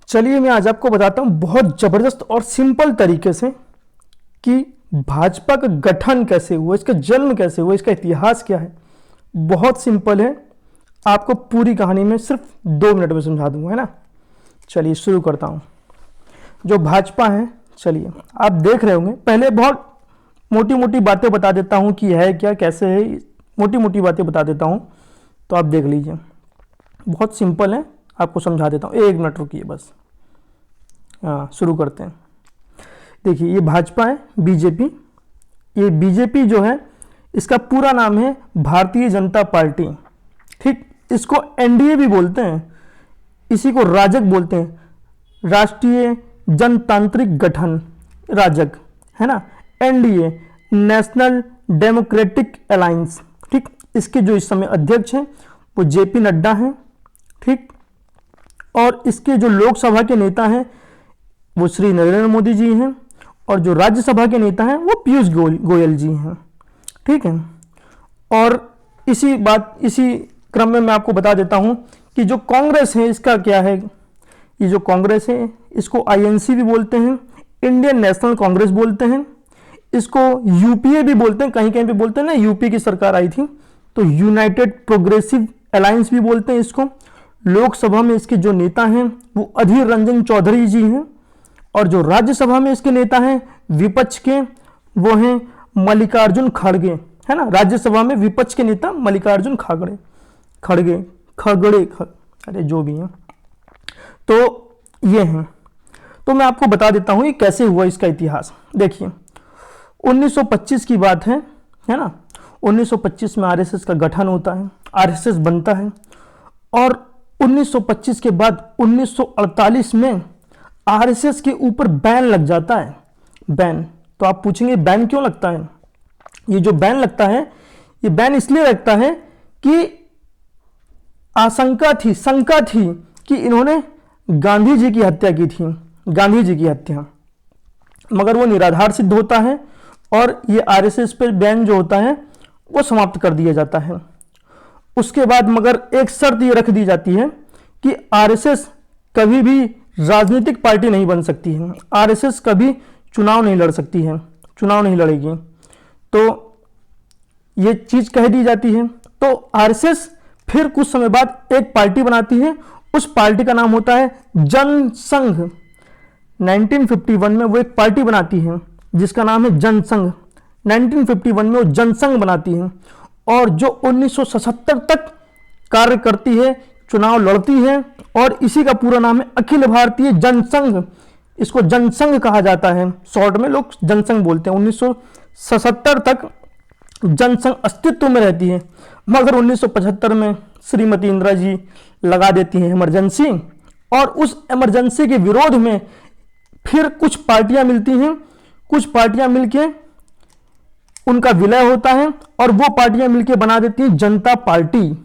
चलिए मैं आज आपको बताता हूँ बहुत ज़बरदस्त और सिंपल तरीके से कि भाजपा का गठन कैसे हुआ, इसका जन्म कैसे हुआ, इसका इतिहास क्या है। बहुत सिंपल है, आपको पूरी कहानी में सिर्फ 2 मिनट में समझा दूंगा, है ना। चलिए शुरू करता हूँ। जो भाजपा है, चलिए आप देख रहे होंगे, पहले बहुत मोटी मोटी बातें बता देता हूँ कि है क्या, कैसे है, मोटी मोटी बातें बता देता हूँ तो आप देख लीजिए। बहुत सिंपल है, आपको समझा देता हूँ, 1 मिनट रुकिए बस। हाँ, शुरू करते हैं। देखिए ये भाजपा है, बीजेपी। ये बीजेपी जो है इसका पूरा नाम है भारतीय जनता पार्टी, ठीक। इसको एनडीए भी बोलते हैं, इसी को राजग बोलते हैं, राष्ट्रीय जनतांत्रिक गठन, राजग, है ना। एनडीए, नेशनल डेमोक्रेटिक अलायंस, ठीक। इसके जो इस समय अध्यक्ष हैं वो जेपी नड्डा हैं, ठीक। और इसके जो लोकसभा के नेता हैं वो श्री नरेंद्र मोदी जी हैं, और जो राज्यसभा के नेता हैं वो पीयूष गोयल जी हैं, ठीक है। और इसी क्रम में मैं आपको बता देता हूं कि जो कांग्रेस है इसका क्या है। ये जो कांग्रेस है इसको आईएनसी भी बोलते हैं, इंडियन नेशनल कांग्रेस बोलते हैं, इसको यूपीए भी बोलते हैं, कहीं कहीं पे बोलते हैं ना, यूपी की सरकार आई थी तो यूनाइटेड प्रोग्रेसिव अलायंस भी बोलते हैं इसको। लोकसभा में इसके जो नेता हैं वो अधीर रंजन चौधरी जी हैं, और जो राज्यसभा में इसके नेता हैं विपक्ष के वो हैं मल्लिकार्जुन खड़गे, है ना। राज्यसभा में विपक्ष के नेता मल्लिकार्जुन खड़गे, अरे जो भी हैं, तो ये हैं। तो मैं आपको बता देता हूं ये कैसे हुआ, इसका इतिहास देखिए। 1925 की बात है ना। 1925 में आरएसएस का गठन होता है, आरएसएस बनता है, और 1925 के बाद 1948 में आरएसएस के ऊपर बैन लग जाता है। बैन, तो आप पूछेंगे बैन क्यों लगता है। ये जो बैन लगता है, ये बैन इसलिए लगता है कि शंका थी कि इन्होंने गांधी जी की हत्या की थी, गांधी जी की हत्या, मगर वो निराधार सिद्ध होता है, और ये आरएसएस पे बैन जो होता है वो समाप्त कर दिया जाता है। उसके बाद मगर एक शर्त ये रख दी जाती है कि आरएसएस कभी भी राजनीतिक पार्टी नहीं बन सकती है, आरएसएस कभी चुनाव नहीं लड़ सकती है, चुनाव नहीं लड़ेगी, तो ये चीज कह दी जाती है। तो आरएसएस फिर कुछ समय बाद एक पार्टी बनाती है, उस पार्टी का नाम होता है जनसंघ। 1951 में वो एक पार्टी बनाती है जिसका नाम है जनसंघ। 1951 में वो जनसंघ बनाती है, और जो 1977 तक कार्य करती है, चुनाव लड़ती है, और इसी का पूरा नाम है अखिल भारतीय जनसंघ। इसको जनसंघ कहा जाता है, शॉर्ट में लोग जनसंघ बोलते हैं। 1977 तक जनसंघ अस्तित्व में रहती है, मगर 1975 में श्रीमती इंदिरा जी लगा देती हैं इमरजेंसी, और उस इमरजेंसी के विरोध में फिर कुछ पार्टियां मिलती हैं, कुछ पार्टियां मिलके उनका विलय होता है, और वो पार्टियां मिलके बना देती हैं जनता पार्टी।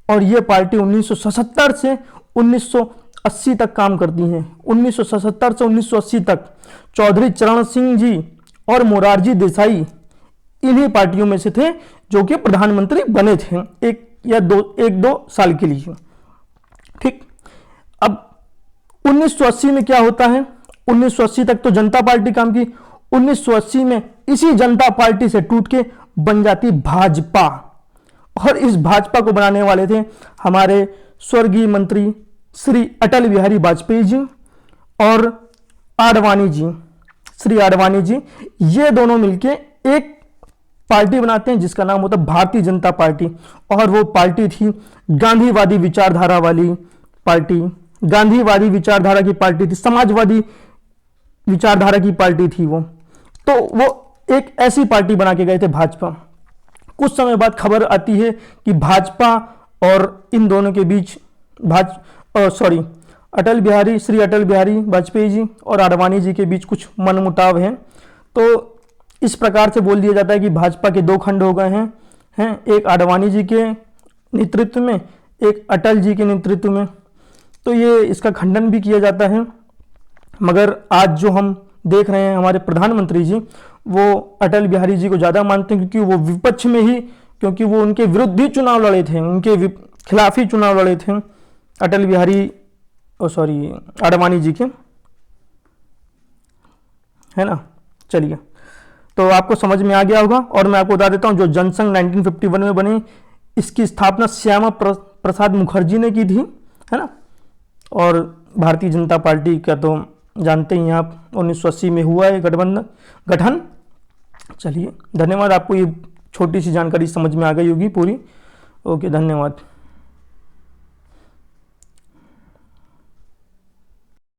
और ये पार्टी 1977 से 1980 तक काम करती हैं। 1977 से 1980 तक चौधरी चरण सिंह जी और मोरारजी देसाई इन्हीं पार्टियों में से थे जो कि प्रधानमंत्री बने थे एक दो साल के लिए, ठीक। अब 1980 में क्या होता है, 1980 तक तो जनता पार्टी काम की। 1980 में इसी जनता पार्टी से टूट के बन जाती भाजपा, और इस भाजपा को बनाने वाले थे हमारे स्वर्गीय मंत्री श्री अटल बिहारी वाजपेयी जी और आडवाणी जी, श्री आडवाणी जी। ये दोनों मिलके एक पार्टी बनाते हैं जिसका नाम होता है भारतीय जनता पार्टी, और वो पार्टी थी गांधीवादी विचारधारा वाली पार्टी, गांधीवादी विचारधारा की पार्टी थी, समाजवादी विचारधारा की पार्टी थी वो। तो वो एक ऐसी पार्टी बना के गए थे भाजपा। कुछ समय बाद खबर आती है कि भाजपा और इन दोनों के बीच श्री अटल बिहारी वाजपेयी जी और आडवाणी जी के बीच कुछ मनमुटाव है। तो इस प्रकार से बोल दिया जाता है कि भाजपा के 2 खंड हो गए हैं, एक आडवाणी जी के नेतृत्व में, एक अटल जी के नेतृत्व में। तो ये इसका खंडन भी किया जाता है, मगर आज जो हम देख रहे हैं हमारे प्रधानमंत्री जी, वो अटल बिहारी जी को ज़्यादा मानते हैं, क्योंकि वो विपक्ष में ही, क्योंकि वो उनके विरुद्ध ही चुनाव लड़े थे, उनके खिलाफ ही चुनाव लड़े थे। अटल बिहारी सॉरी आडवाणी जी के, है ना। चलिए, तो आपको समझ में आ गया होगा। और मैं आपको बता देता हूँ जो जनसंघ 1951 में बनी, इसकी स्थापना श्यामा प्रसाद मुखर्जी ने की थी, है ना। और भारतीय जनता पार्टी का तो जानते ही हैं आप, 1980 में हुआ है गठन। चलिए, धन्यवाद। आपको ये छोटी सी जानकारी समझ में आ गई होगी पूरी। ओके, धन्यवाद।